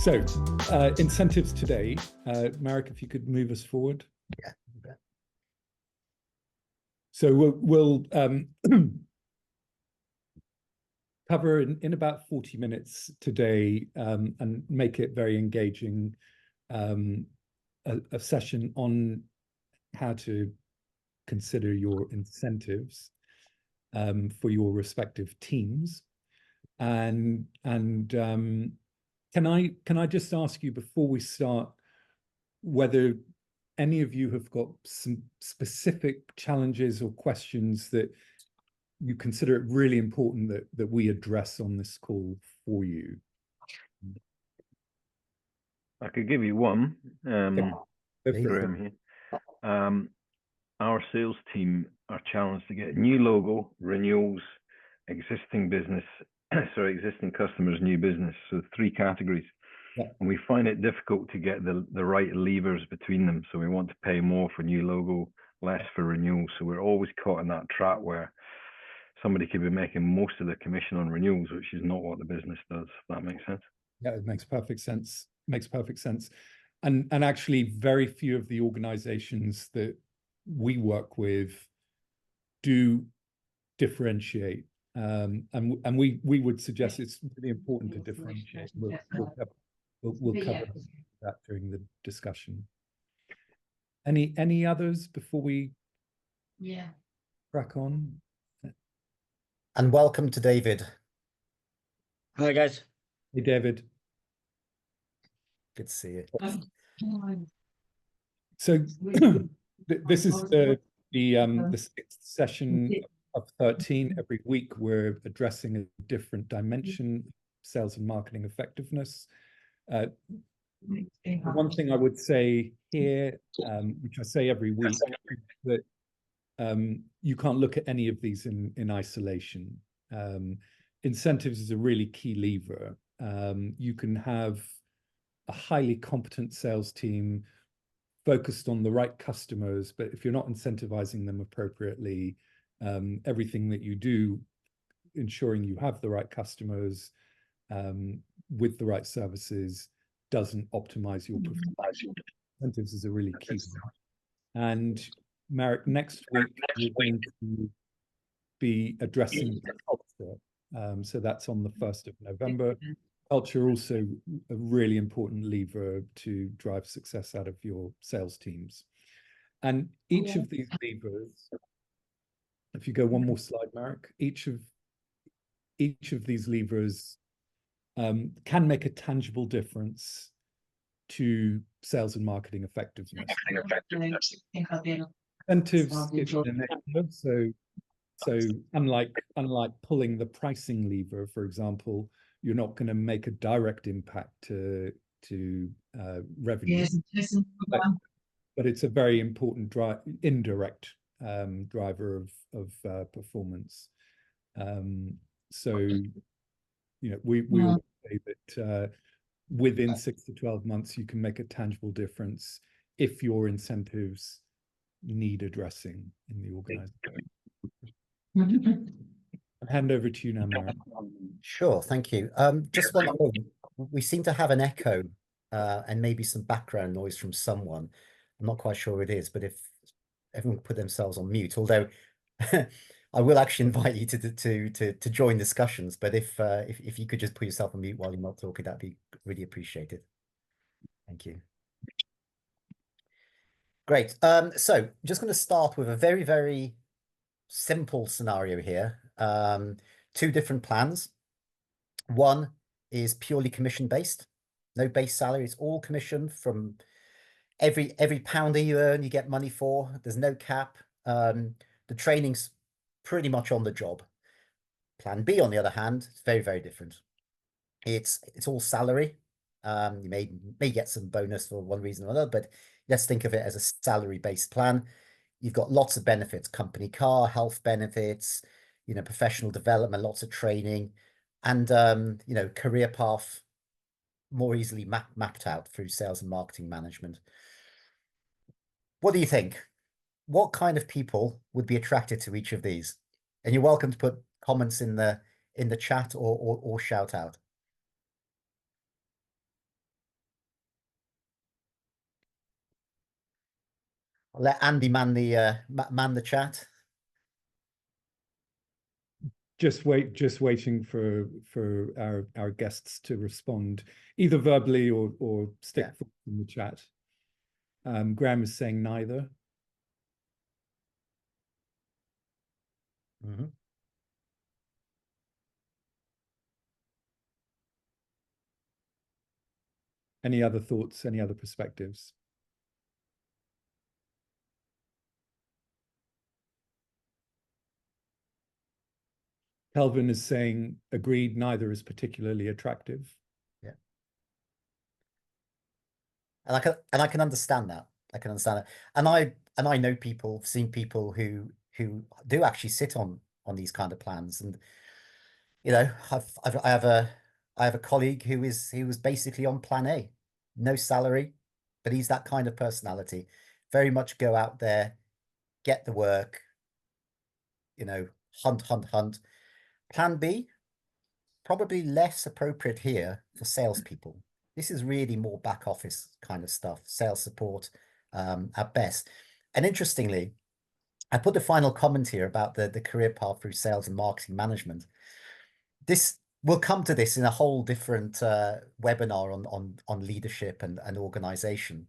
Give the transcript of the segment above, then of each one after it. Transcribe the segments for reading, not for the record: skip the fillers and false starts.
So, incentives today. Marek, if you could move us forward. Yeah, you bet. So we'll cover in about 40 minutes today and make it very engaging, a session on how to consider your incentives for your respective teams. And can I just ask you before we start whether any of you have got some specific challenges or questions that you consider it really important that we address on this call for you? I could give you one. Graham here. Our sales team are challenged to get new logo, renewals, existing business, existing customers, new business. So 3 categories. Yeah. And we find it difficult to get the right levers between them. So we want to pay more for new logo, less for renewals. So we're always caught in that trap where somebody could be making most of the commission on renewals, which is not what the business does. If that makes sense. Yeah, it makes perfect sense. Makes perfect sense. And actually very few of the organizations that we work with do differentiate. And we would suggest it's really important to differentiate. We'll cover that during the discussion. Any others before we crack on? And welcome to David. Hi guys. Hey David. Good to see you. So this is the 6th session of 13. Every week we're addressing a different dimension, sales and marketing effectiveness. The one thing I would say here, which I say every week, that you can't look at any of these in isolation. Incentives is a really key lever. You can have a highly competent sales team focused on the right customers, but if you're not incentivizing them appropriately, everything that you do, ensuring you have the right customers with the right services, doesn't optimize your performance. Incentives is a really key one. And Marek, next week we're going to be addressing culture. So that's on the 1st of November. Culture also a really important lever to drive success out of your sales teams. And each of these levers, if you go one more slide, Marek, each of these levers can make a tangible difference to sales and marketing effectiveness. Incentives is an enabler. So unlike pulling the pricing lever, for example, you're not going to make a direct impact to revenue, but it's a very important indirect driver of performance. So we all say that within 6 to 12 months you can make a tangible difference if your incentives need addressing in the organization. I'll hand over to you now, Marek. Sure, thank you. Just one thing. We seem to have an echo and maybe some background noise from someone. I'm not quite sure who it is, but if everyone put themselves on mute, although I will actually invite you to join discussions, but if you could just put yourself on mute while you're not talking, that'd be really appreciated. Thank you. Great. So just going to start with a very, very simple scenario here. 2 different plans. One is purely commission based, no base salary. It's all commission. From every pounder you earn, you get money for. There's no cap. The training's pretty much on the job. Plan B, on the other hand, it's very, very different. It's all salary. You may get some bonus for one reason or another, but let's think of it as a salary based plan. You've got lots of benefits: company car, health benefits, professional development, lots of training, and career path more easily mapped out through sales and marketing management. What do you think? What kind of people would be attracted to each of these? And you're welcome to put comments in the chat or shout out. I'll let Andy man the chat. Just waiting for our guests to respond, either verbally or stick in the chat. Graham is saying neither. Mm-hmm. Any other thoughts? Any other perspectives? Kelvin is saying agreed. Neither is particularly attractive. Yeah, and I can understand that. I can understand it, and I know people, seen people who do actually sit on these kind of plans, and you know, I have a colleague who was basically on plan A, no salary, but he's that kind of personality, very much go out there, get the work, you know, hunt. Plan B, probably less appropriate here for salespeople. This is really more back office kind of stuff, sales support at best. And interestingly, I put the final comment here about the career path through sales and marketing management. We'll come to this in a whole different webinar on leadership and organization.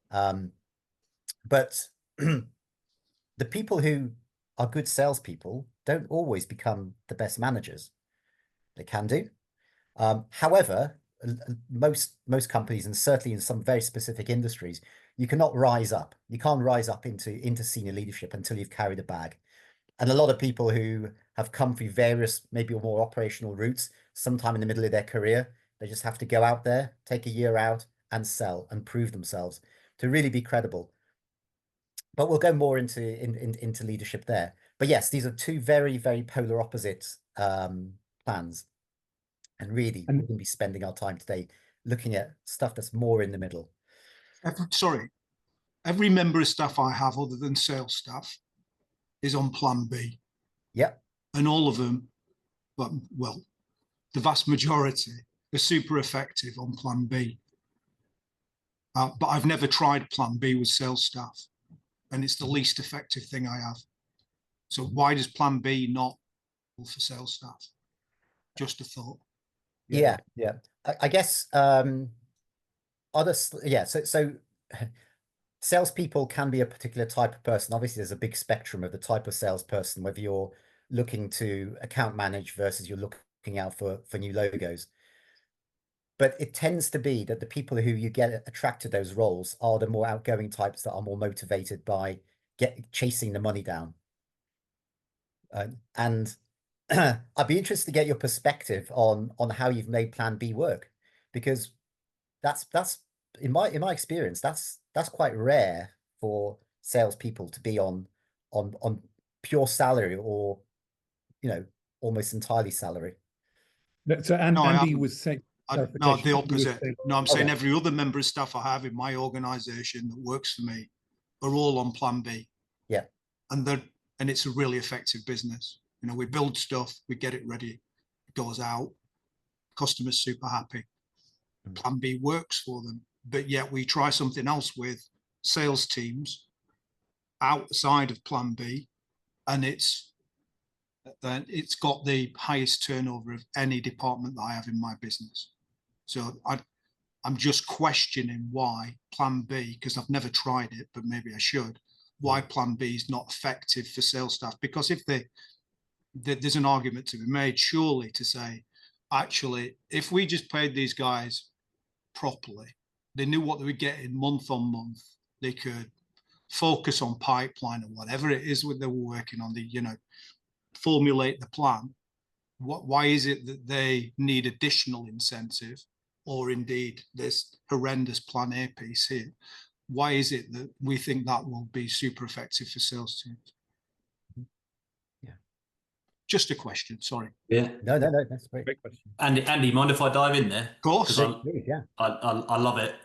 But the people who are good salespeople don't always become the best managers. They can do. However, most companies, and certainly in some very specific industries, you cannot rise up. You can't rise up into senior leadership until you've carried a bag. And a lot of people who have come through various, maybe more operational routes, sometime in the middle of their career, they just have to go out there, take a year out and sell and prove themselves to really be credible. But we'll go more into leadership there. But yes, these are two very, very polar opposite plans. And really, we're going to be spending our time today looking at stuff that's more in the middle. Every member of staff I have other than sales staff is on plan B. Yep. And all of them, well, the vast majority are super effective on plan B. But I've never tried plan B with sales staff, and it's the least effective thing I have. So why does plan B not for sales staff? Just a thought. Yeah. I guess so salespeople can be a particular type of person. Obviously, there's a big spectrum of the type of salesperson, whether you're looking to account manage versus you're looking out for new logos. But it tends to be that the people who you get attracted to those roles are the more outgoing types that are more motivated by chasing the money down. And I'd be interested to get your perspective on how you've made Plan B work, because that's in my experience, that's quite rare for salespeople to be on pure salary or, you know, almost entirely salary. So Andy was saying. No, the opposite. No, I'm saying every other member of staff I have in my organization that works for me are all on plan B. Yeah. And it's a really effective business. You know, we build stuff, we get it ready, it goes out, customers super happy. Plan B works for them, but yet we try something else with sales teams outside of plan B, and it's got the highest turnover of any department that I have in my business. So I'm just questioning why plan B, because I've never tried it, but maybe I should, why plan B is not effective for sales staff. Because if there's an argument to be made, surely, to say, actually, if we just paid these guys properly, they knew what they were getting month on month, they could focus on pipeline or whatever it is what they were working on, formulate the plan. Why is it that they need additional incentive, or indeed this horrendous plan A piece here? Why is it that we think that will be super effective for sales teams? Yeah. Just a question, sorry. Yeah. No, that's great. Great question. Andy, mind if I dive in there? Of course. I love it.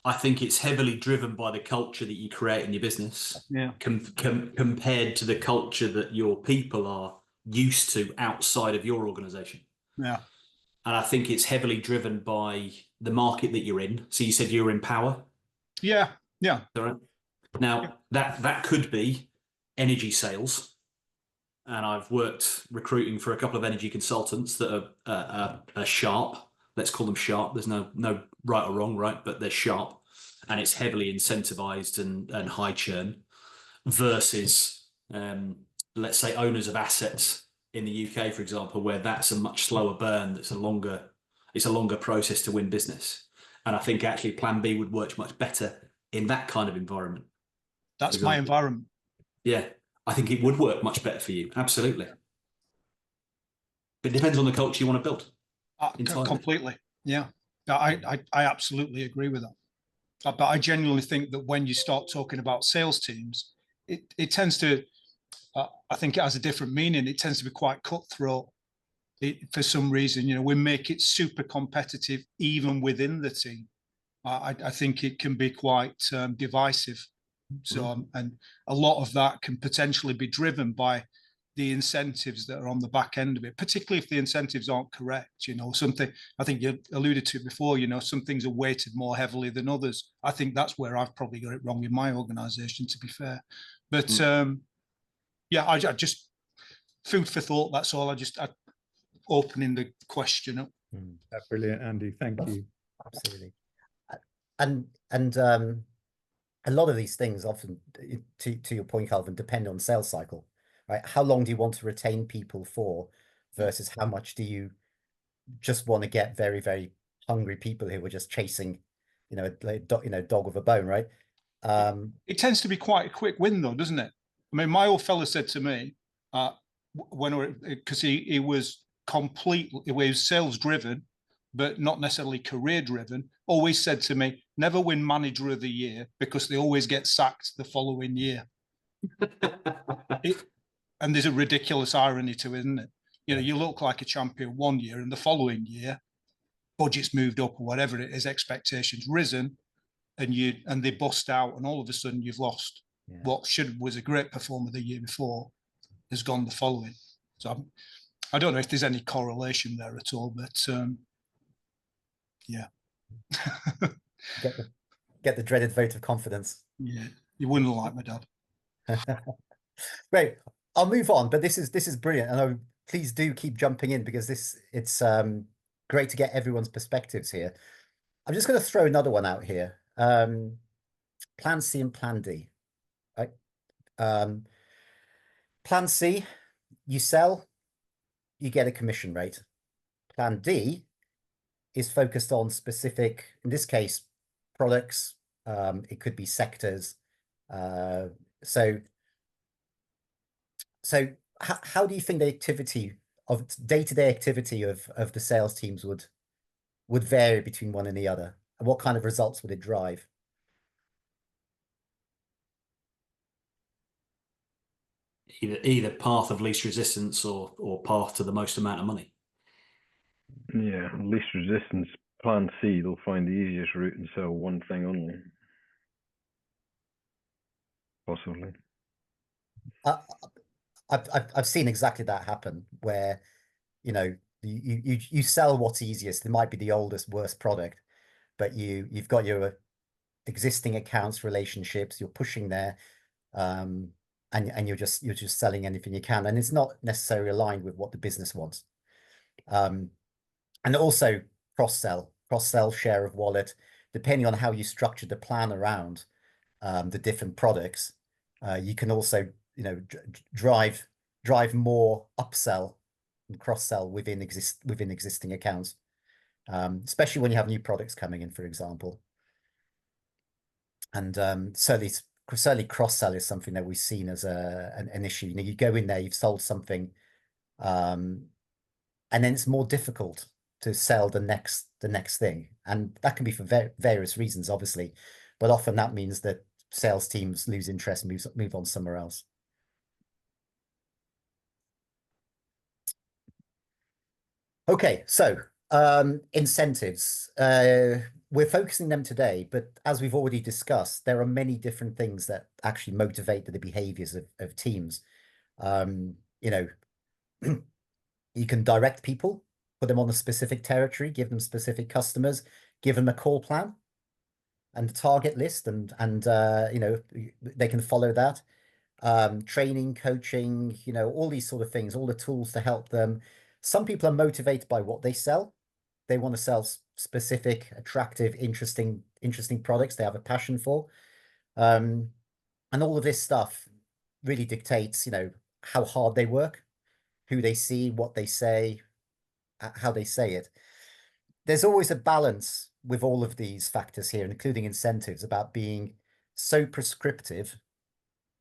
I think it's heavily driven by the culture that you create in your business, compared to the culture that your people are used to outside of your organization. Yeah. And I think it's heavily driven by the market that you're in. So you said you're in power? Yeah. All right. Now, that could be energy sales. And I've worked recruiting for a couple of energy consultants that are sharp. Let's call them sharp. There's no right or wrong, right? But they're sharp, and it's heavily incentivized and high churn versus, let's say, owners of assets in the UK, for example, where that's a much slower burn. It's a longer process to win business. And I think actually Plan B would work much better in that kind of environment. That's my environment. Yeah. I think it would work much better for you. Absolutely. But it depends on the culture you want to build. Completely. Yeah. I absolutely agree with that. But I genuinely think that when you start talking about sales teams, it tends to, I think it has a different meaning. It tends to be quite cutthroat. For some reason, you know, we make it super competitive even within the team. I think it can be quite divisive. So, and a lot of that can potentially be driven by the incentives that are on the back end of it, particularly if the incentives aren't correct. You know, something I think you alluded to before, you know, some things are weighted more heavily than others. I think that's where I've probably got it wrong in my organization, to be fair. But yeah, I just, food for thought. That's all. I opening the question up. Brilliant, Andy. Thank you. Absolutely. And a lot of these things often, to your point, Calvin, depend on sales cycle, right? How long do you want to retain people for versus how much do you just want to get very, very hungry people who are just chasing, you know, dog with a bone, right? It tends to be quite a quick win though, doesn't it? I mean, my old fella said to me, because he was sales driven, but not necessarily career driven, always said to me, never win manager of the year because they always get sacked the following year. And there's a ridiculous irony to it, isn't it? You know, you look like a champion one year and the following year, budget's moved up or whatever it is, expectations risen, and they bust out, and all of a sudden you've lost what was a great performer the year before, has gone the following. So I don't know if there's any correlation there at all, but yeah. Get the dreaded vote of confidence. Yeah, you wouldn't like my dad. Great. I'll move on, but this is brilliant, and please do keep jumping in because it's great to get everyone's perspectives here. I'm just going to throw another one out here. Plan C and Plan D. Right? Plan C, you sell, you get a commission rate. Plan D is focused on specific, in this case, products. It could be sectors. So how do you think the activity of day-to-day activity of the sales teams would vary between one and the other, and what kind of results would it drive? Either path of least resistance or path to the most amount of money. Yeah, least resistance, Plan C, they'll find the easiest route and sell one thing only. Possibly. I've seen exactly that happen, where, you know, you sell what's easiest. It might be the oldest, worst product, but you've got your existing accounts, relationships, you're pushing there, and you're just selling anything you can, and it's not necessarily aligned with what the business wants. And also cross-sell, share of wallet, depending on how you structure the plan around the different products. You can also, you know, drive more upsell and cross-sell within existing accounts, especially when you have new products coming in, for example. And certainly cross-sell is something that we've seen as an issue. You know, you go in there, you've sold something, and then it's more difficult to sell the next thing, and that can be for various reasons, obviously, but often that means that sales teams lose interest and move on somewhere else. Okay, so incentives. We're focusing them today, but as we've already discussed, there are many different things that actually motivate the behaviors of teams. You know, you can direct people, put them on a specific territory, give them specific customers, give them a call plan. and the target list, and you know, they can follow that. Training, coaching, you know, all these sort of things, all the tools to help them. Some people are motivated by what they sell. They want to sell specific, attractive, interesting products they have a passion for. And all of this stuff really dictates, you know, how hard they work, who they see, what they say, how they say it. There's always a balance with all of these factors here, including incentives, about being so prescriptive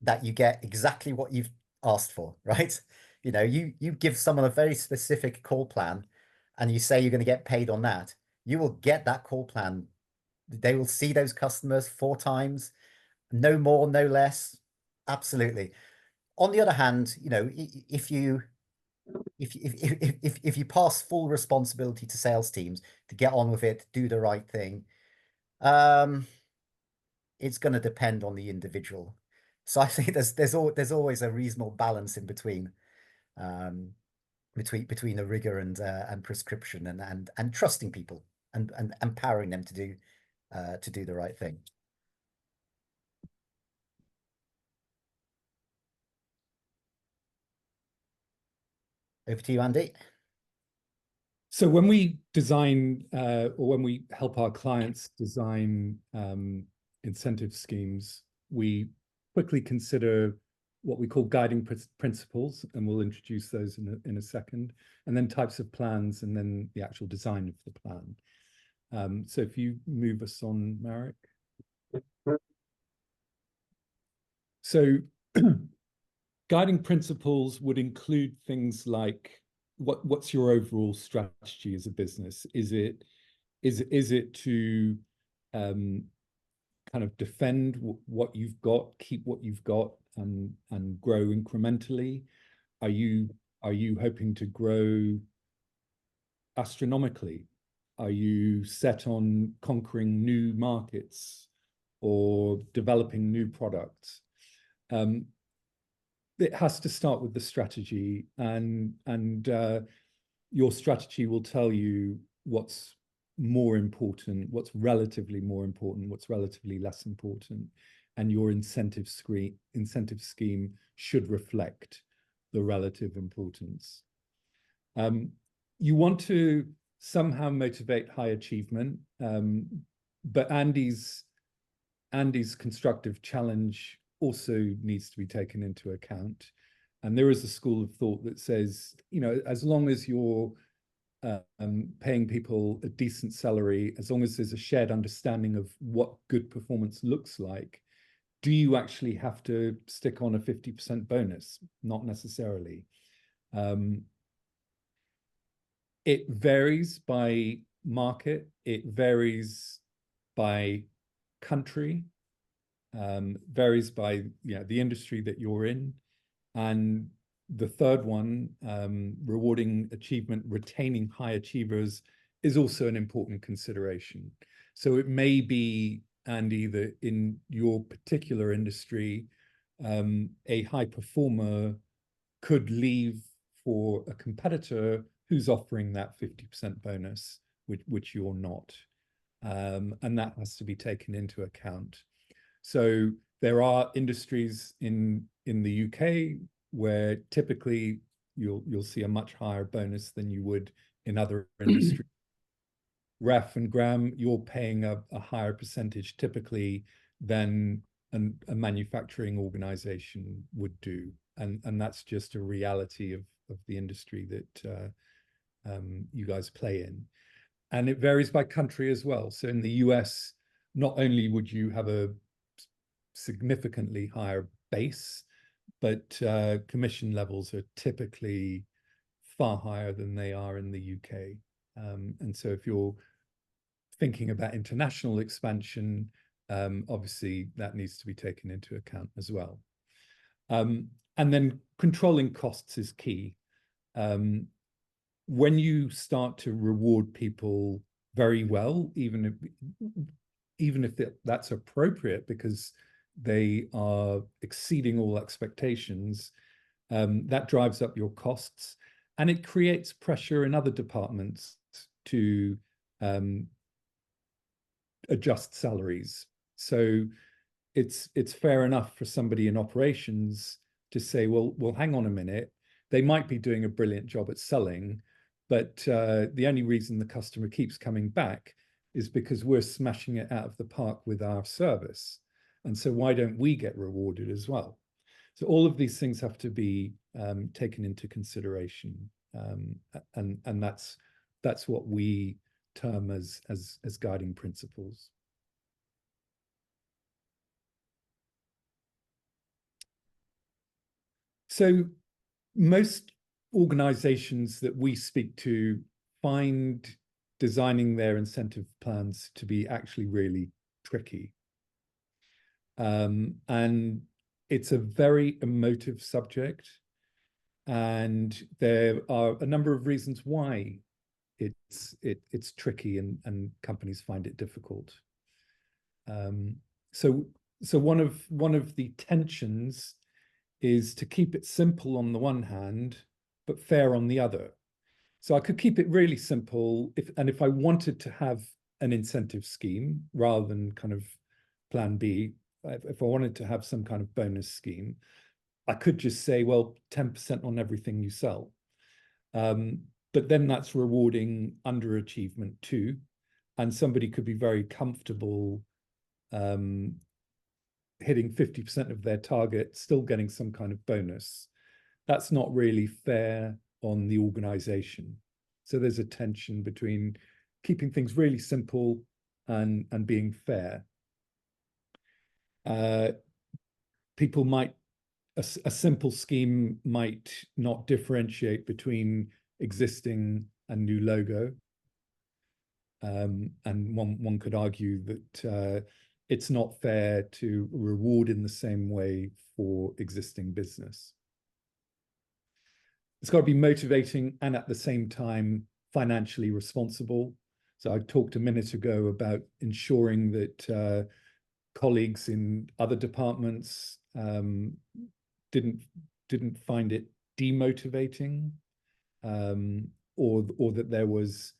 that you get exactly what you've asked for, right? You know, you give someone a very specific call plan and you say you're going to get paid on that, you will get that call plan. They will see those customers 4 times, no more, no less. Absolutely. On the other hand, you know, if you pass full responsibility to sales teams to get on with it, do the right thing, it's going to depend on the individual. So I think there's always a reasonable balance in between, between the rigor and prescription and trusting people and empowering them to do the right thing. Over to you, Andy. So when we design or when we help our clients design incentive schemes, we quickly consider what we call guiding principles, and we'll introduce those in a second, and then types of plans, and then the actual design of the plan. So if you move us on, Marek. So guiding principles would include things like what's your overall strategy as a business? Is it to kind of defend what you've got, keep what you've got, and grow incrementally? Are you hoping to grow astronomically? Are you set on conquering new markets or developing new products? It has to start with the strategy, and your strategy will tell you what's more important, what's relatively more important, what's relatively less important, and your incentive scheme should reflect the relative importance. You want to somehow motivate high achievement, but Andy's constructive challenge also needs to be taken into account. And there is a school of thought that says, you know, as long as you're paying people a decent salary, as long as there's a shared understanding of what good performance looks like, do you actually have to stick on a 50% bonus? Not necessarily. It varies by market, it varies by country, varies by the industry that you're in. And the third one, rewarding achievement, retaining high achievers, is also an important consideration. So it may be, Andy, that in your particular industry, a high performer could leave for a competitor who's offering that 50% bonus, which you're not. And that has to be taken into account. So there are industries in the UK where typically you'll see a much higher bonus than you would in other industries. Raf and Graham, you're paying a higher percentage typically than a manufacturing organization would do. And that's just a reality of the industry that you guys play in. And it varies by country as well. So in the US, not only would you have a significantly higher base, but commission levels are typically far higher than they are in the UK. And so if you're thinking about international expansion, obviously that needs to be taken into account as well. And then controlling costs is key. When you start to reward people very well, even if that's appropriate because they are exceeding all expectations, that drives up your costs, and it creates pressure in other departments to adjust salaries. So it's fair enough for somebody in operations to say, well, hang on a minute. They might be doing a brilliant job at selling, but the only reason the customer keeps coming back is because we're smashing it out of the park with our service. And so why don't we get rewarded as well? So all of these things have to be taken into consideration. And that's what we term as guiding principles. So most organizations that we speak to find designing their incentive plans to be actually really tricky. And it's a very emotive subject. And there are a number of reasons why it's tricky and companies find it difficult. So one of the tensions is to keep it simple on the one hand, but fair on the other. So I could keep it really simple if I wanted to have an incentive scheme rather than kind of plan B, if I wanted to have some kind of bonus scheme, I could just say, well, 10% on everything you sell. But then that's rewarding underachievement too. And somebody could be very comfortable hitting 50% of their target, still getting some kind of bonus. That's not really fair on the organization. So there's a tension between keeping things really simple and being fair. People might, a simple scheme might not differentiate between existing and new logo. And one could argue that it's not fair to reward in the same way for existing business. It's got to be motivating and at the same time financially responsible. So I talked a minute ago about ensuring that colleagues in other departments didn't find it demotivating, or that there was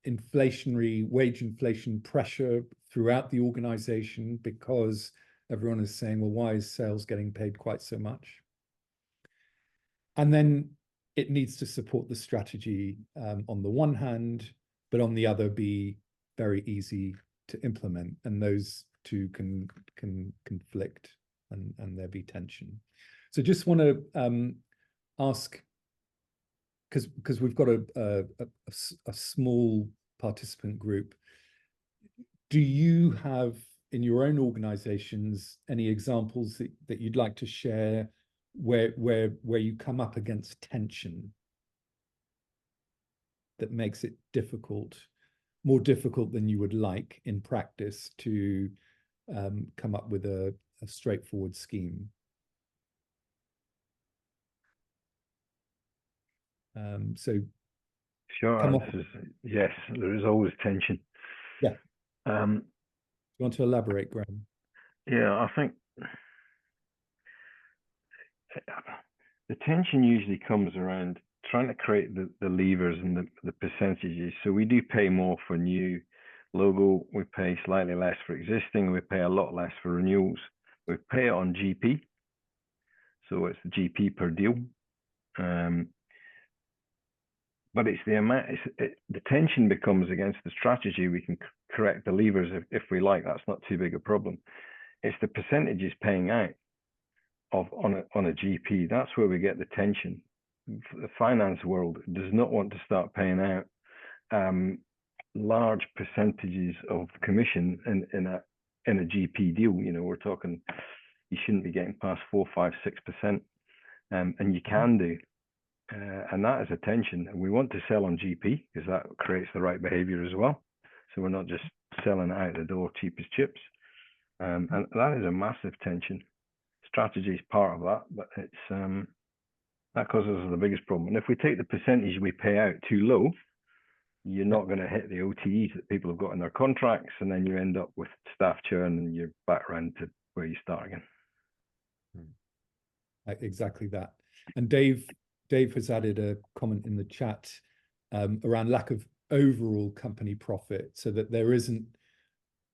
wage inflation pressure throughout the organization because everyone is saying, well, why is sales getting paid quite so much? And then it needs to support the strategy on the one hand, but on the other be very easy to implement. And those two can conflict and there be tension. So just want to ask, because we've got a small participant group, do you have in your own organizations any examples that you'd like to share where you come up against tension that makes it more difficult than you would like in practice to come up with a straightforward scheme? So short answer is yes, there is always tension. Yeah. You want to elaborate, Graham? Yeah, I think the tension usually comes around trying to create the levers and the percentages. So we do pay more for new logo, we pay slightly less for existing, we pay a lot less for renewals. We pay it on GP, so it's the GP per deal. But it's the amount, the tension becomes against the strategy. We can correct the levers if we like. That's not too big a problem. It's the percentages paying out on a GP. That's where we get the tension. The finance world does not want to start paying out large percentages of commission in a GP deal. You know, we're talking, you shouldn't be getting past 4, 5, 6%, and you can do. And that is a tension. And we want to sell on GP because that creates the right behavior as well. So we're not just selling out the door cheap as chips. And that is a massive tension. Strategy is part of that, but it's that causes us the biggest problem. And if we take the percentage we pay out too low, you're not going to hit the OTEs that people have got in their contracts, and then you end up with staff churn and you're back around to where you start again. Exactly that. And Dave has added a comment in the chat around lack of overall company profit, so that there isn't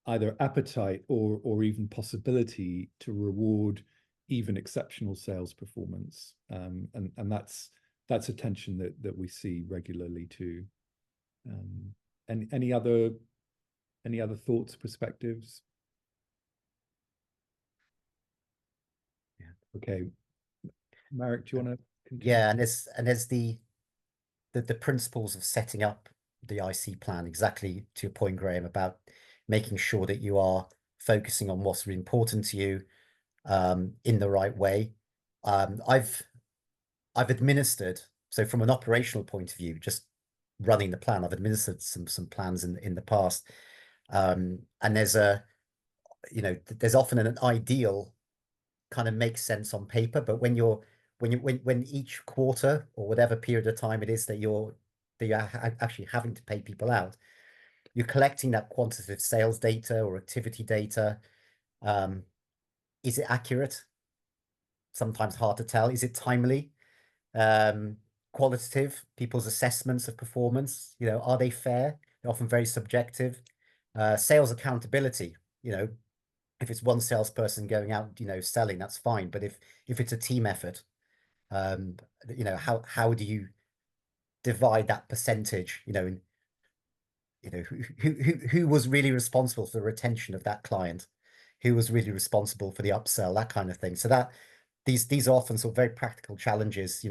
either appetite or even possibility to reward even exceptional sales performance, and that's a tension that we see regularly too. And any other thoughts, perspectives? Yeah. Okay, Marek, do you want to continue? Yeah, and there's the principles of setting up the IC plan, exactly to your point, Graham, about making sure that you are focusing on what's really important to you in the right way. I've administered, so from an operational point of view, just running the plan, I've administered some plans in the past, and there's there's often an ideal kind of makes sense on paper, but when each quarter or whatever period of time it is that you're actually having to pay people out, you're collecting that quantitative sales data or activity data. Is it accurate? Sometimes hard to tell. Is it timely? Qualitative, people's assessments of performance, are they fair? They're often very subjective. Sales accountability, if it's one salesperson going out, selling, that's fine. But if it's a team effort, how do you divide that percentage? Who was really responsible for the retention of that client? Who was really responsible for the upsell? That kind of thing. So that these are often sort of very practical challenges.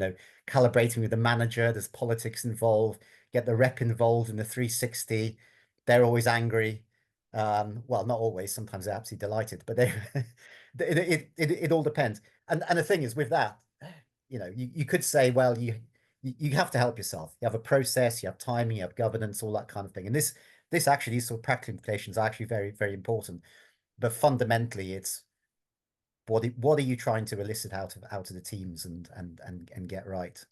Calibrating with the manager. There's politics involved. Get the rep involved in the 360. They're always angry. Well, not always. Sometimes they're absolutely delighted, but it all depends. And the thing is with that, you could say, well, you have to help yourself. You have a process, you have timing, you have governance, all that kind of thing. And these sort of practical implications are actually very, very important. But fundamentally, it's what are you trying to elicit out of the teams and get right?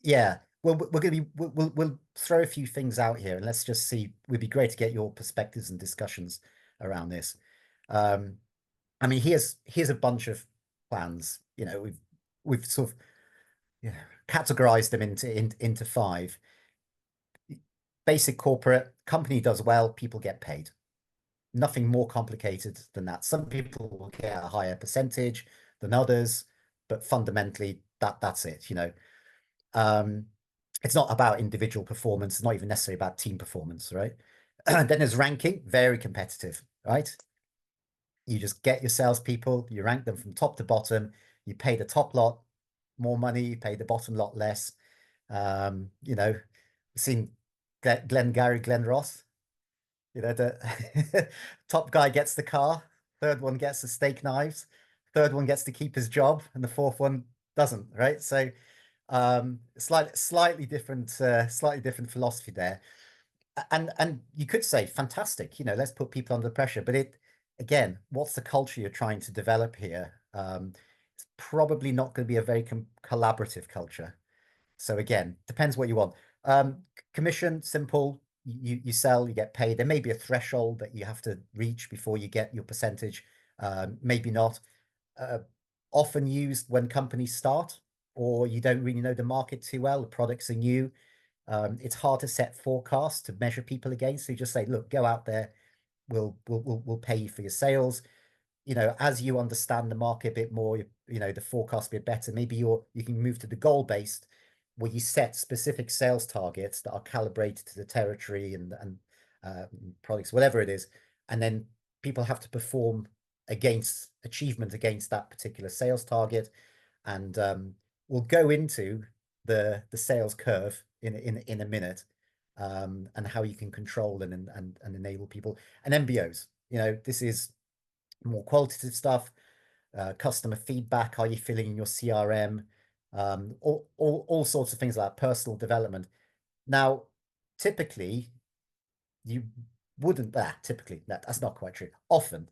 Yeah. Well, we'll throw a few things out here, and let's just see. It would be great to get your perspectives and discussions around this. I mean, here's a bunch of plans. We've sort of categorized them into 5. Basic corporate, company does well, people get paid. Nothing more complicated than that. Some people will get a higher percentage than others, but fundamentally that's it. It's not about individual performance. It's not even necessarily about team performance, right? Then there's ranking, very competitive, right? You just get your salespeople, you rank them from top to bottom, you pay the top lot more money, you pay the bottom lot less. Seen Glen Ross, the top guy gets the car, third one gets the steak knives, third one gets to keep his job, and the fourth one doesn't, right? So slightly different philosophy there. And you could say, fantastic, let's put people under pressure. But again, what's the culture you're trying to develop here? It's probably not going to be a very collaborative culture. So again, depends what you want. Commission, simple. You sell, you get paid. There may be a threshold that you have to reach before you get your percentage. Maybe not. Often used when companies start, or you don't really know the market too well. The products are new. It's hard to set forecasts to measure people against. So you just say, look, go out there. We'll pay you for your sales. As you understand the market a bit more, the forecast a bit better. Maybe you can move to the goal-based, where you set specific sales targets that are calibrated to the territory and products, whatever it is, and then people have to perform achievement against that particular sales target. And we'll go into the sales curve in a minute, and how you can control and enable people. And MBOs, this is more qualitative stuff. Customer feedback, how are you feeling in your CRM? All sorts of things like personal development. Now, typically, you wouldn't. That's not quite true. Often,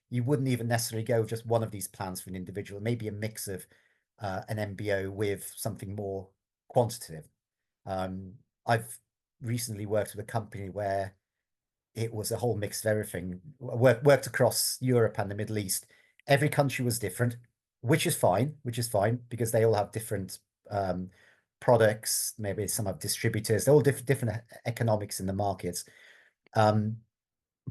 you wouldn't even necessarily go with just one of these plans for an individual. Maybe a mix of an MBO with something more quantitative. I've recently worked with a company where it was a whole mix of everything. Worked across Europe and the Middle East. Every country was different, which is fine because they all have different products. Maybe some have distributors. They're all different economics in the markets.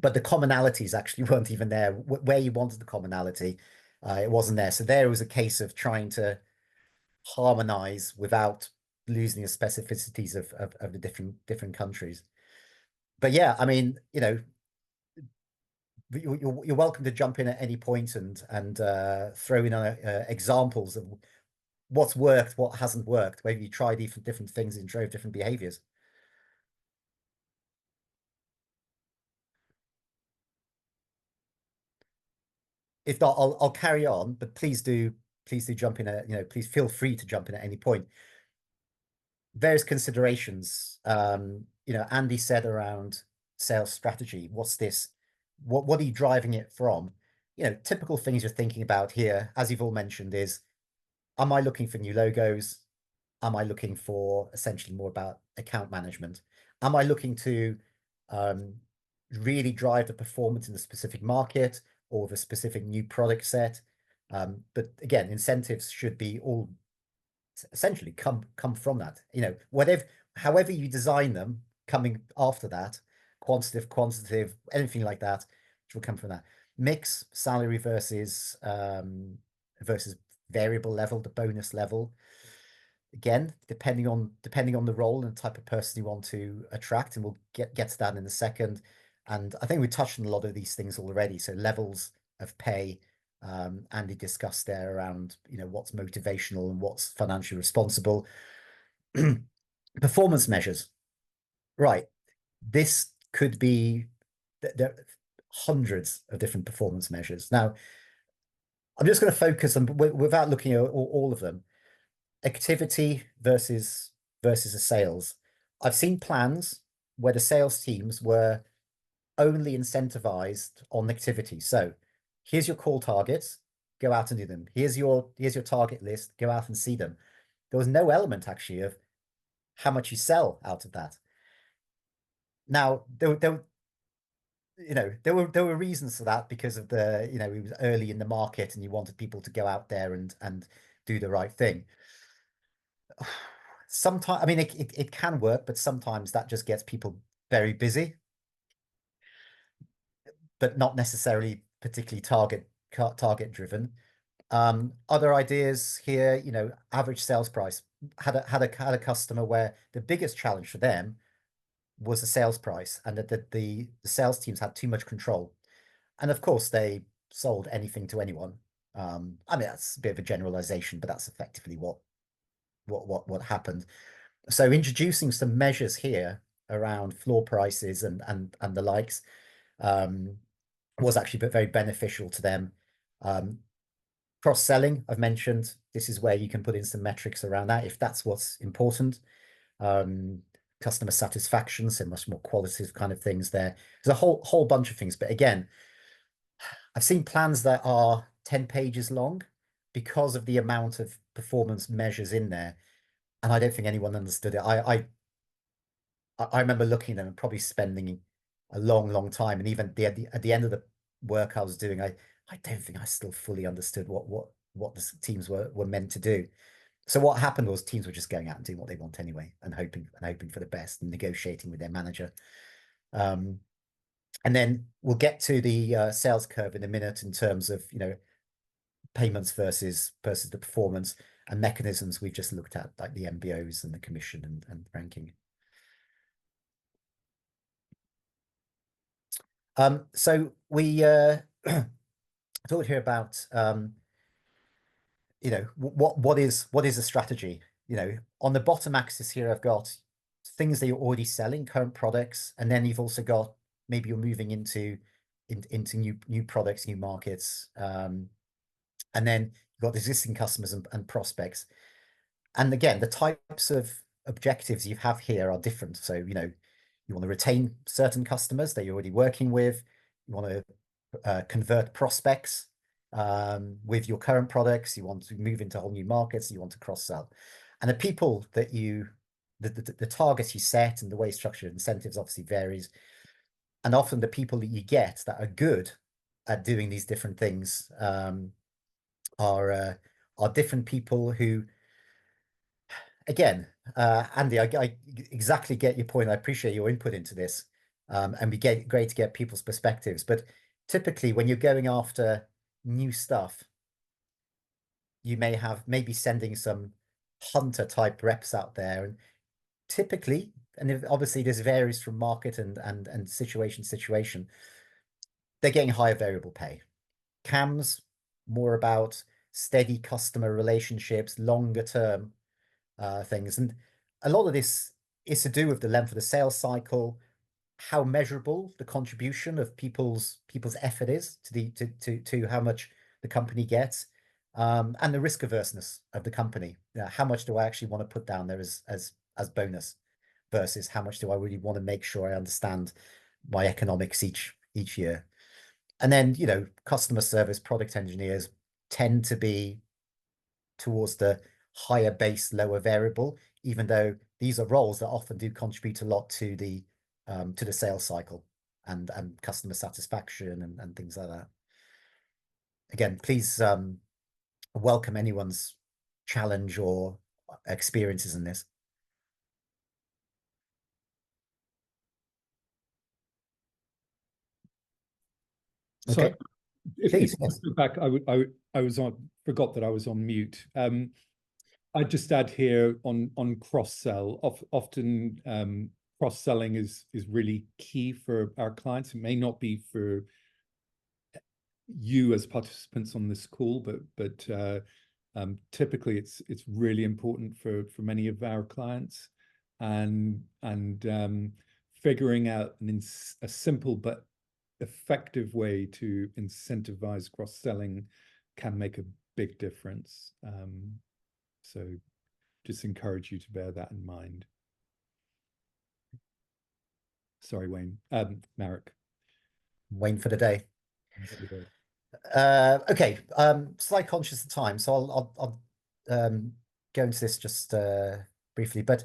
but the commonalities actually weren't even there. Where you wanted the commonality, it wasn't there. So there was a case of trying to harmonize without losing the specificities of the different countries. But yeah, I mean, you know, you're welcome to jump in at any point and throw in examples of what's worked, what hasn't worked, whether you try different things and drove different behaviors. If not, I'll carry on, but please do jump in at, you know, please feel free to jump in at any point. Various considerations, you know, Andy said around sales strategy. What's this? What are you driving it from? You know, typical things you're thinking about here, as you've all mentioned, is, am I looking for new logos? Am I looking for essentially more about account management? Am I looking to really drive the performance in the specific market or the specific new product set? But again, incentives should be all essentially come from that. You know, however you design them, coming after that, quantitative, anything like that, which will come from that. Mix salary versus variable level, the bonus level. Again, depending on the role and the type of person you want to attract, and we'll get to that in a second. And I think we touched on a lot of these things already. So levels of pay, Andy discussed there around, you know, what's motivational and what's financially responsible. Performance measures, right? This could be there are hundreds of different performance measures. Now, I'm just going to focus on, without looking at all of them, activity versus a sales. I've seen plans where the sales teams were only incentivized on activity. So here's your call targets, go out and do them. Here's your target list, go out and see them. There was no element actually of how much you sell out of that. Now, there were reasons for that, because of the, you know, it was early in the market and you wanted people to go out there and do the right thing. Sometimes, I mean, it can work, but sometimes that just gets people very busy, but not necessarily particularly target driven. Other ideas here, you know, average sales price. Had a customer where the biggest challenge for them was the sales price, and that the sales teams had too much control, and of course they sold anything to anyone. I mean, that's a bit of a generalization, but that's effectively what happened. So introducing some measures here around floor prices and the likes was actually very beneficial to them. Cross-selling, I've mentioned, this is where you can put in some metrics around that if that's what's important. Customer satisfaction, so much more qualitative kind of things there. There's a whole bunch of things, but again, I've seen plans that are 10 pages long because of the amount of performance measures in there, and I don't think anyone understood it. I remember looking at them and probably spending a long time, and even at the end of the work I was doing, I don't think I still fully understood what the teams were meant to do. So what happened was teams were just going out and doing what they want anyway, and hoping for the best and negotiating with their manager. And then we'll get to the sales curve in a minute in terms of, you know, payments versus the performance, and mechanisms we've just looked at, like the MBOs and the commission and ranking. So we talked here about you know, what is a strategy. You know, on the bottom axis here, I've got things that you're already selling, current products, and then you've also got, maybe you're moving into new products, new markets, and then you've got existing customers and prospects. And again, the types of objectives you have here are different. So, you know, you want to retain certain customers that you're already working with. You want to convert prospects with your current products. You want to move into whole new markets. You want to cross-sell. And the people that the targets you set and the way structured incentives obviously varies. And often the people that you get that are good at doing these different things are different people who, again, Andy, I exactly get your point. I appreciate your input into this. and be great to get people's perspectives. But typically, when you're going after new stuff, you may be sending some hunter type reps out there, and typically, and obviously this varies from market and situation to situation, they're getting higher variable pay. CAMs, more about steady customer relationships, longer term things. And a lot of this is to do with the length of the sales cycle, how measurable the contribution of people's effort is to how much the company gets, and the risk averseness of the company. How much do I actually want to put down there as bonus versus how much do I really want to make sure I understand my economics each year. And then, you know, customer service, product engineers tend to be towards the higher base, lower variable, even though these are roles that often do contribute a lot to the sales cycle and customer satisfaction and things like that. Again, please welcome anyone's challenge or experiences in this. So okay. if Please, I yes. go back, I was on, forgot that I was on mute. I just add here on cross-sell. Often cross-selling is really key for our clients. It may not be for you as participants on this call, but typically it's really important for many of our clients, and figuring out a simple but effective way to incentivize cross-selling can make a big difference. So just encourage you to bear that in mind. Sorry, Wayne. Marek. Wayne for the day. Okay, slight conscious of time, so I'll go into this just briefly, but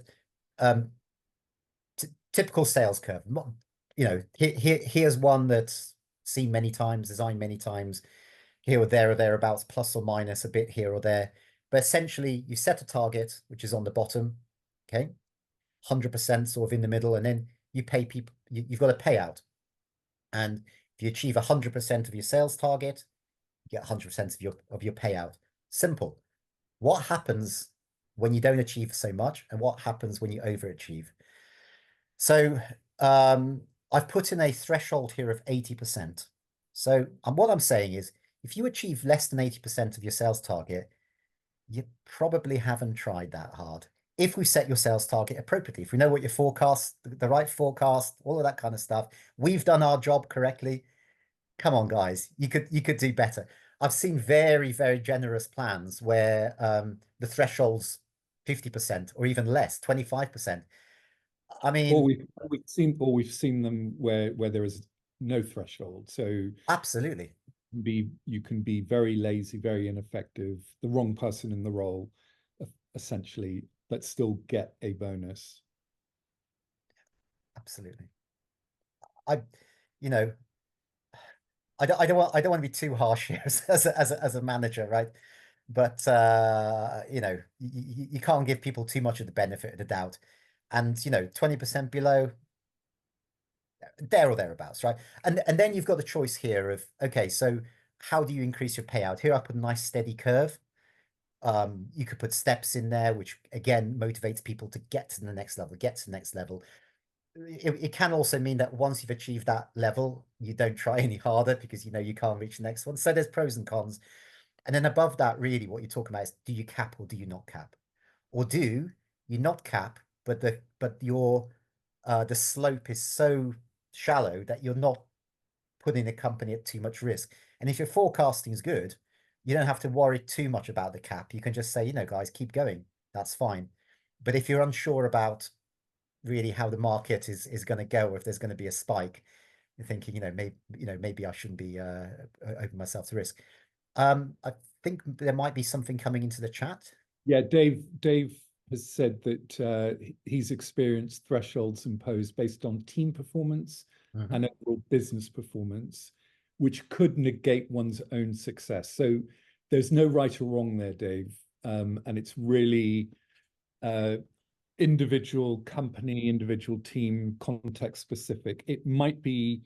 typical sales curve. You know, here's one that's seen many times, designed many times, here or there or thereabouts, plus or minus a bit here or there. But essentially, you set a target, which is on the bottom, okay, 100% sort of in the middle, and then you pay people. You've got a payout, and if you achieve 100% of your sales target, you get 100% of your payout. Simple. What happens when you don't achieve so much, and what happens when you overachieve? So I've put in a threshold here of 80%. So what I'm saying is, if you achieve less than 80% of your sales target, you probably haven't tried that hard. If we set your sales target appropriately, if we know what your forecast, the right forecast, all of that kind of stuff, we've done our job correctly. Come on, guys, you could do better. I've seen very, very generous plans where the threshold's 50% or even less, 25%. I mean, we've seen them where there is no threshold. So absolutely, you can be very lazy, very ineffective, the wrong person in the role, essentially, but still get a bonus. Absolutely. You know, I don't want to be too harsh here as a manager, right? But you know, you can't give people too much of the benefit of the doubt, and you know, 20% below, there or thereabouts, right? And then you've got the choice here of, okay, so how do you increase your payout? Here I put a nice steady curve. You could put steps in there, which again motivates people to get to the next level, get to the next level. It can also mean that once you've achieved that level, you don't try any harder because you know you can't reach the next one. So there's pros and cons. And then above that, really what you're talking about is, do you cap or do you not cap? Or do you not cap, but your the slope is so shallow that you're not putting the company at too much risk. And if your forecasting is good, you don't have to worry too much about the cap. You can just say, you know, guys, keep going. That's fine. But if you're unsure about really how the market is going to go, or if there's going to be a spike, you're thinking, maybe I shouldn't be open myself to risk. I think there might be something coming into the chat. Yeah, Dave has said that he's experienced thresholds imposed based on team performance and overall business performance, which could negate one's own success. So there's no right or wrong there, Dave. And it's really individual company, individual team, context specific. It might be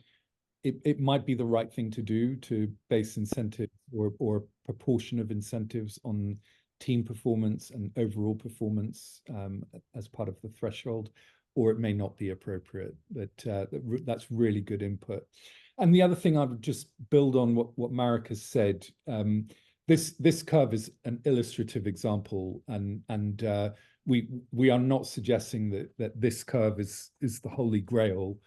the right thing to do to base incentives or proportion of incentives on team performance and overall performance as part of the threshold, or it may not be appropriate. But that's really good input. And the other thing I would just build on what Marek has said. This curve is an illustrative example, and we are not suggesting that this curve is the holy grail.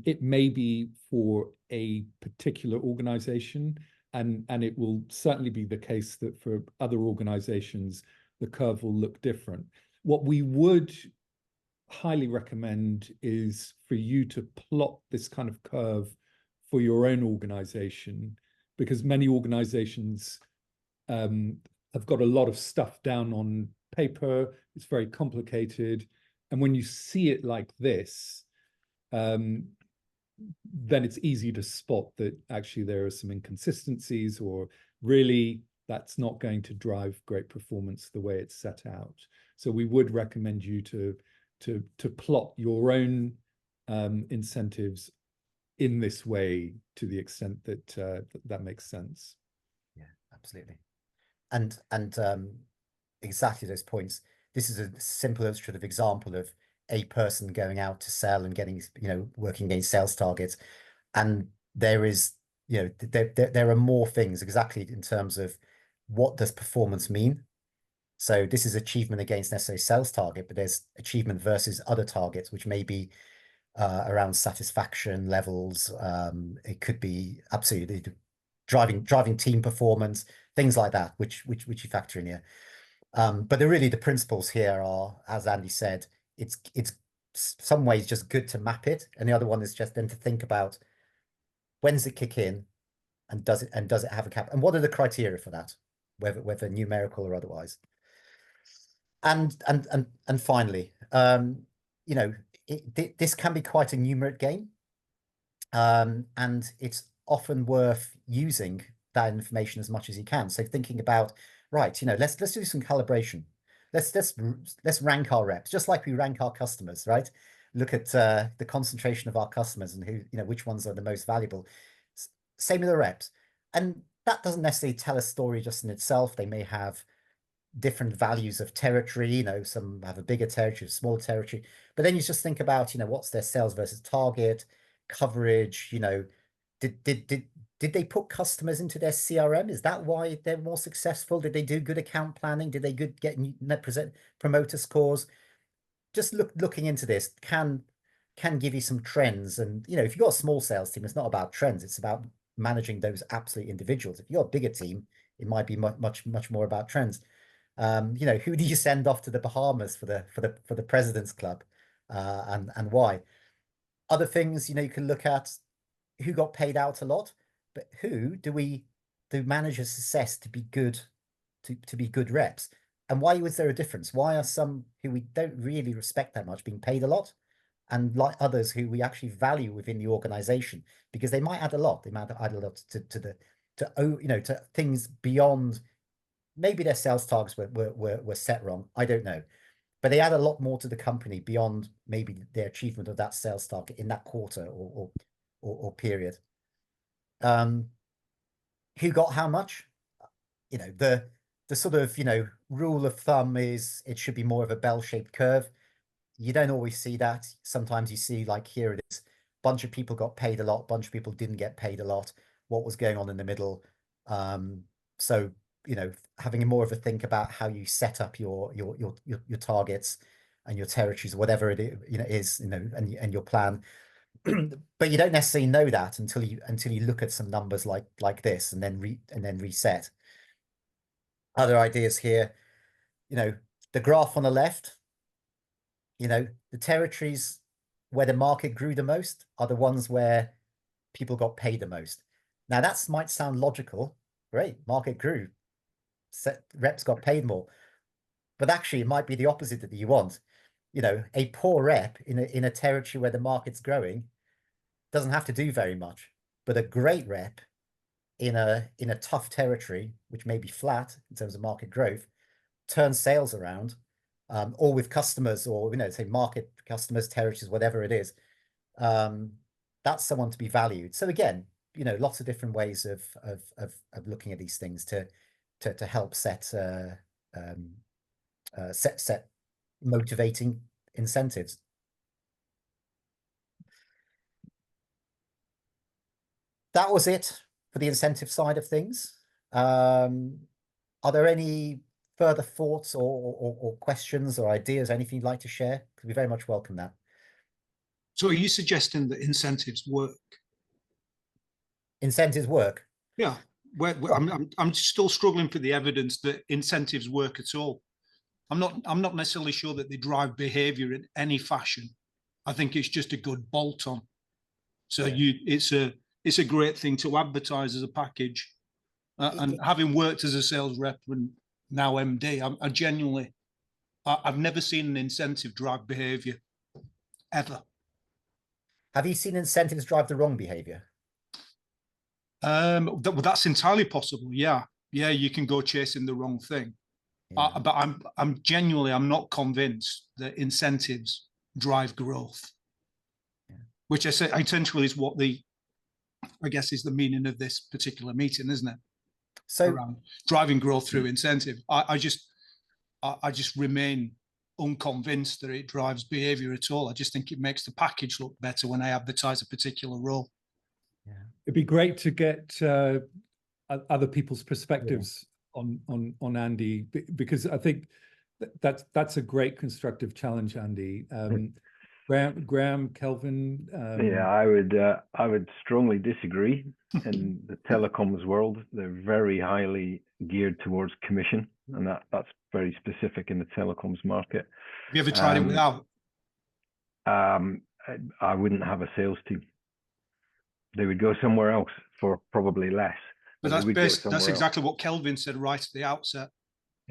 It may be for a particular organization, and it will certainly be the case that for other organizations, the curve will look different. What we would highly recommend is for you to plot this kind of curve for your own organization, because many organizations have got a lot of stuff down on paper. It's very complicated. And when you see it like this, then it's easy to spot that actually there are some inconsistencies, or really that's not going to drive great performance the way it's set out. So we would recommend you to plot your own incentives in this way, to the extent that that makes sense. Yeah, absolutely. And exactly those points. This is a simple illustrative example of a person going out to sell and getting, working against sales targets. And there is, there are more things exactly in terms of what does performance mean. So this is achievement against necessary sales target, but there's achievement versus other targets, which may be around satisfaction levels. It could be absolutely driving team performance, things like that, which you factor in here. But the principles here are, as Andy said, it's some ways just good to map it, and the other one is just then to think about when does it kick in, and does it have a cap, and what are the criteria for that, whether numerical or otherwise. And finally, this can be quite a numeric game, and it's often worth using that information as much as you can. So thinking about, right, let's do some calibration. Let's rank our reps, just like we rank our customers, right? Look at the concentration of our customers and who, which ones are the most valuable. Same with the reps. And that doesn't necessarily tell a story just in itself. They may have different values of territory, some have a bigger territory, a smaller territory. But then you just think about, what's their sales versus target, coverage, did they put customers into their CRM? Is that why they're more successful? Did they do good account planning? Did they get net promoter scores? Just looking into this can give you some trends. And if you've got a small sales team, it's not about trends. It's about managing those absolute individuals. If you've got a bigger team, it might be much more about trends. Who do you send off to the Bahamas for the President's Club, and why? Other things, you can look at who got paid out a lot, but who do managers assess to be good, to be good reps? And why was there a difference? Why are some who we don't really respect that much being paid a lot, and like others who we actually value within the organization, because they might add a lot. They might add a lot to things beyond, maybe their sales targets were set wrong. I don't know. But they add a lot more to the company beyond maybe their achievement of that sales target in that quarter or period. Who got how much? The sort of, rule of thumb is it should be more of a bell-shaped curve. You don't always see that. Sometimes you see, like here it is, bunch of people got paid a lot, bunch of people didn't get paid a lot. What was going on in the middle? So, having more of a think about how you set up your targets and your territories, whatever it is, and your plan. But you don't necessarily know that until you look at some numbers like this, and then reset. Other ideas here, the graph on the left, the territories where the market grew the most are the ones where people got paid the most. Now that might sound logical. Great, market grew, reps got paid more, but actually it might be the opposite that you want. A poor rep in a territory where the market's growing doesn't have to do very much, but a great rep in a tough territory, which may be flat in terms of market growth, turns sales around, or with customers, or say market customers, territories, whatever it is. That's someone to be valued. So again, lots of different ways of looking at these things to help set motivating incentives. That was it for the incentive side of things. Are there any further thoughts or questions or ideas, anything you'd like to share? Because we very much welcome that. So are you suggesting that incentives work? Incentives work? Yeah. I'm still struggling for the evidence that incentives work at all. I'm not necessarily sure that they drive behavior in any fashion. I think it's just a good bolt-on. So it's a great thing to advertise as a package. And having worked as a sales rep and now MD, I genuinely, I've never seen an incentive drive behavior, ever. Have you seen incentives drive the wrong behavior? That's entirely possible. Yeah, you can go chasing the wrong thing. Yeah. But I'm genuinely, I'm not convinced that incentives drive growth. Yeah. Which I say essentially is what I guess is the meaning of this particular meeting, isn't it? So around driving growth through incentive. I just remain unconvinced that it drives behavior at all. I just think it makes the package look better when I advertise a particular role. Yeah. It'd be great to get other people's perspectives on Andy, because I think that's a great constructive challenge, Andy. Graham, Kelvin. Yeah, I would strongly disagree. In the telecoms world, they're very highly geared towards commission, and that's very specific in the telecoms market. Have you ever tried it without? I wouldn't have a sales team. They would go somewhere else for probably less. But that's exactly what Kelvin said right at the outset.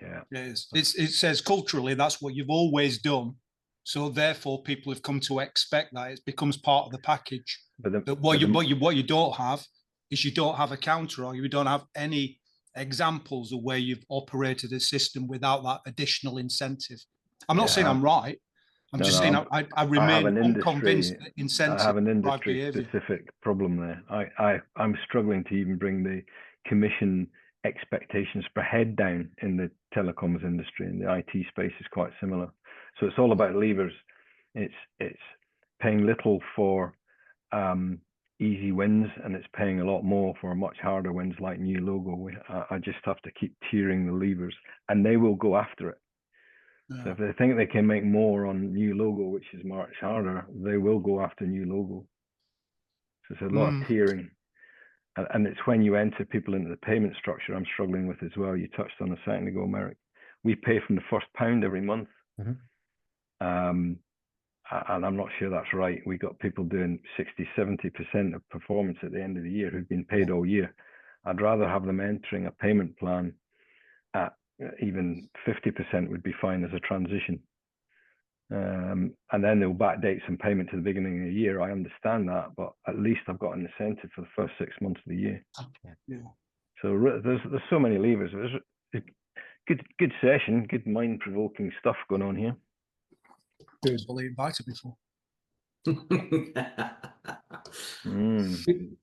Yeah, it says culturally that's what you've always done. So therefore, people have come to expect that it becomes part of the package. But what you don't have is you don't have a counter, or you don't have any examples of where you've operated a system without that additional incentive. I'm not saying I'm right. I'm just saying I remain unconvinced that incentives. I have an industry-specific problem there. I'm struggling to even bring the commission expectations per head down in the telecoms industry, and the IT space is quite similar. So it's all about levers. It's paying little for easy wins, and it's paying a lot more for much harder wins like new logo. I just have to keep tiering the levers, and they will go after it. Yeah. So if they think they can make more on new logo, which is much harder, they will go after new logo. So it's a lot of tiering. And it's when you enter people into the payment structure I'm struggling with as well. You touched on a second ago, Merrick. We pay from the first pound every month. Mm-hmm. And I'm not sure that's right. We got people doing 60-70% of performance at the end of the year who've been paid all year. I'd rather have them entering a payment plan at even 50% would be fine as a transition. And then they'll backdate some payment to the beginning of the year. I understand that, but at least I've got an incentive for the first 6 months of the year. Yeah. So there's so many levers. There's a good session, good mind-provoking stuff going on here. Good. Well, they invited me for.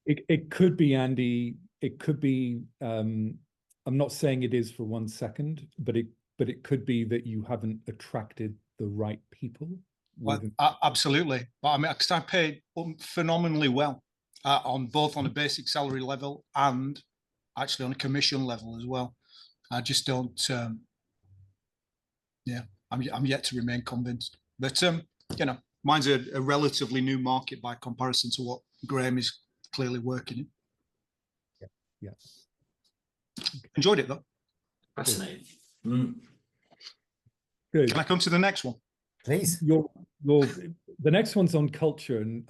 It could be, Andy. It could be. I'm not saying it is for 1 second, but it could be that you haven't attracted the right people. Well, absolutely. But I mean, because I paid phenomenally well on both on a basic salary level and actually on a commission level as well. I just don't. I'm yet to remain convinced. But mine's a relatively new market by comparison to what Graham is clearly working in. Yeah. Enjoyed it though. Fascinating. Good. Can I come to the next one, please? The next one's on culture, and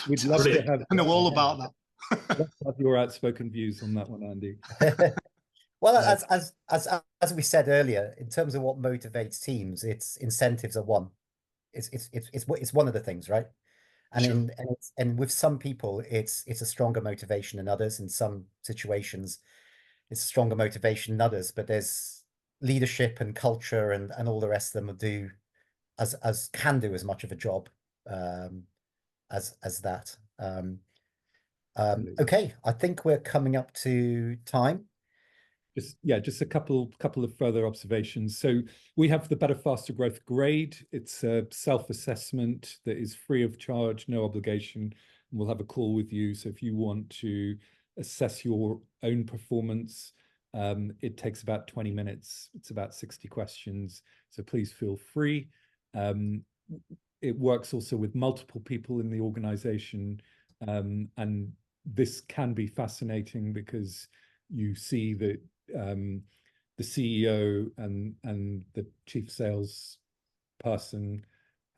we'd love to have. I know all about that. Let's have your outspoken views on that one, Andy. Well, as we said earlier, in terms of what motivates teams, it's incentives are one. It's one of the things, right? And sure. and with some people, it's a stronger motivation than others. In some situations, it's a stronger motivation than others. But there's leadership and culture and all the rest of them will do can do as much of a job as that. Okay, I think we're coming up to time. Just a couple of further observations. So we have the Better Faster Growth grade. It's a self-assessment that is free of charge, no obligation, and we'll have a call with you. So if you want to assess your own performance, it takes about 20 minutes. It's about 60 questions. So please feel free. It works also with multiple people in the organization, and this can be fascinating because you see that the CEO and the chief sales person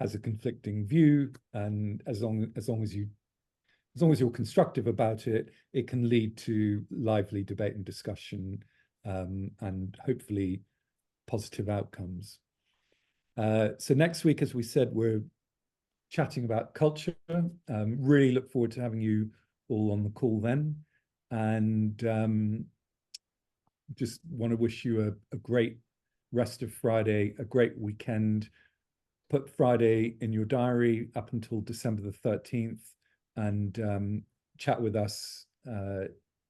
has a conflicting view, and as long as you're constructive about it, it can lead to lively debate and discussion, and hopefully positive outcomes. So next week, as we said, we're chatting about culture. Really look forward to having you all on the call then, and just want to wish you a great rest of Friday, a great weekend. Put Friday in your diary up until December the 13th, and chat with us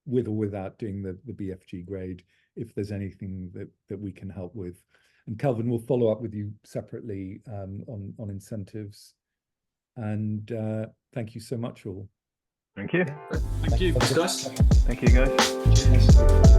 with or without doing the BFG grade if there's anything that we can help with. And Kelvin will follow up with you separately on incentives. And thank you so much all. Thank you. Thank you, guys. Thank you, guys. Cheers.